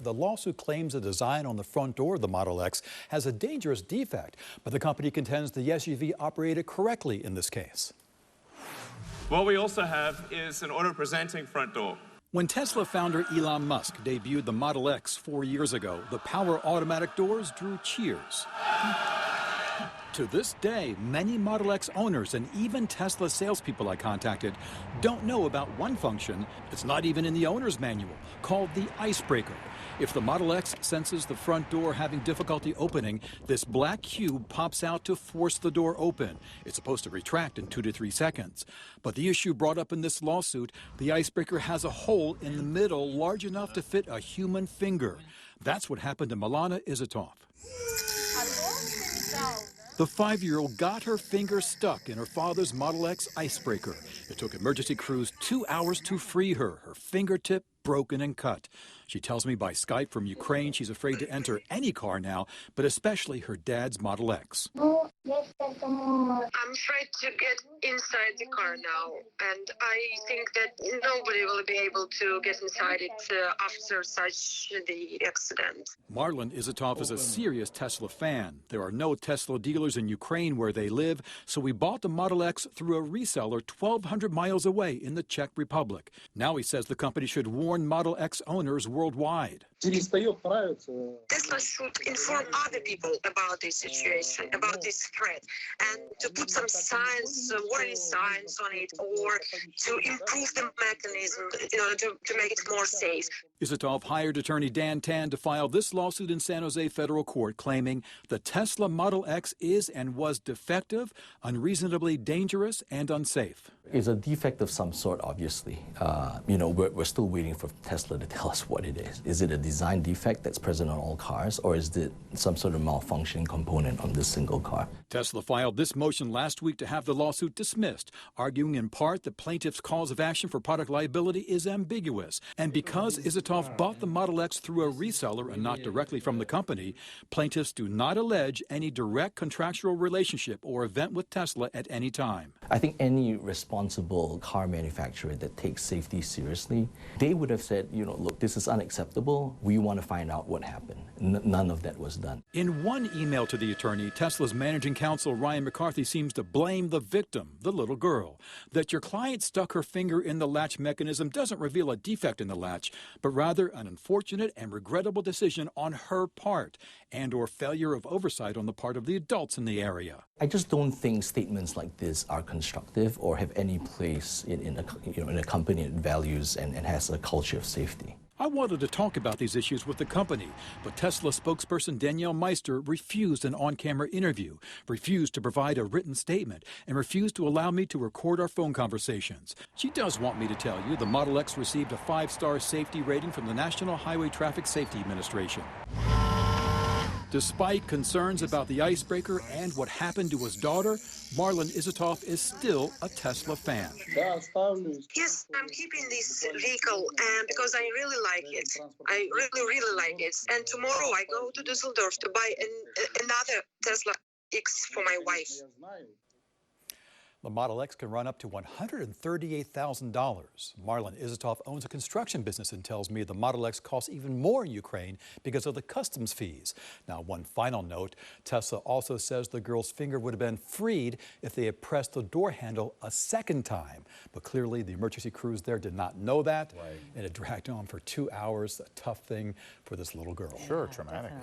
The lawsuit claims the design on the front door of the Model X has a dangerous defect, but the company contends the SUV operated correctly in this case. What we also have is an auto-presenting front door. When Tesla founder Elon Musk debuted the Model X 4 years ago, the power automatic doors drew cheers. To this day, many Model X owners and even Tesla salespeople I contacted don't know about one function, it's not even in the owner's manual, called the icebreaker. If the Model X senses the front door having difficulty opening, this black cube pops out to force the door open. It's supposed to retract in 2 to 3 seconds. But the issue brought up in this lawsuit, the icebreaker has a hole in the middle large enough to fit a human finger. That's what happened to Milana Izatov. The 5-year-old got her finger stuck in her father's Model X icebreaker. It took emergency crews 2 hours to free her, her fingertip broken and cut. She tells me by Skype from Ukraine she's afraid to enter any car now, but especially her dad's Model X. I'm afraid to get inside the car now, and I think that nobody will be able to get inside it after such the accident. Marlon Izatov is a serious Tesla fan. There are no Tesla dealers in Ukraine where they live, so we bought the Model X through a reseller 1,200 miles away in the Czech Republic. Now he says the company should warn Model X owners worldwide. Tesla should inform other people about this situation, about this threat, and to put some signs, warning signs on it, or to improve the mechanism, to make it more safe. Izatov hired attorney Dan Tan to file this lawsuit in San Jose federal court, claiming the Tesla Model X is and was defective, unreasonably dangerous, and unsafe. It's a defect of some sort, obviously. We're still waiting for Tesla to tell us what it is. Is it a design defect that's present on all cars, or is it some sort of malfunctioning component on this single car? Tesla filed this motion last week to have the lawsuit dismissed, arguing in part that plaintiff's cause of action for product liability is ambiguous. And because Izatov bought the Model X through a reseller and not directly from the company, plaintiffs do not allege any direct contractual relationship or event with Tesla at any time. I think any responsible car manufacturer that takes safety seriously, they would have said, look, this is unacceptable. We want to find out what happened. None of that was done. In one email to the attorney, Tesla's managing counsel Ryan McCarthy seems to blame the victim, the little girl. That your client stuck her finger in the latch mechanism doesn't reveal a defect in the latch, but rather an unfortunate and regrettable decision on her part and/or failure of oversight on the part of the adults in the area. I just don't think statements like this are constructive or have any place in a company that values and has a culture of safety. I wanted to talk about these issues with the company, but Tesla spokesperson Danielle Meister refused an on-camera interview, refused to provide a written statement, and refused to allow me to record our phone conversations. She does want me to tell you the Model X received a 5-star safety rating from the National Highway Traffic Safety Administration. Despite concerns about the icebreaker and what happened to his daughter, Marlon Izatov is still a Tesla fan. Yes, I'm keeping this vehicle because I really like it. I really like it. And tomorrow I go to Düsseldorf to buy another Tesla X for my wife. The Model X can run up to $138,000. Marlon Izatov owns a construction business and tells me the Model X costs even more in Ukraine because of the customs fees. Now, one final note, Tesla also says the girl's finger would have been freed if they had pressed the door handle a second time. But clearly, the emergency crews there did not know that, and it dragged on for 2 hours, a tough thing for this little girl. Sure, traumatic.